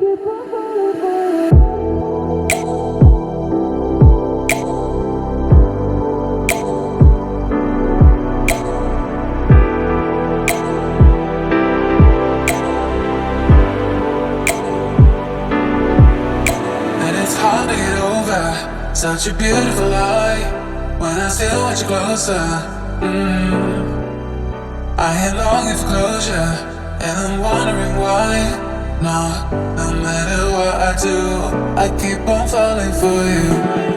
And it's hard to get over such a beautiful lie when I still want you closer. I am longing for closure, and I'm wondering why. No matter what I do, I keep on falling for you.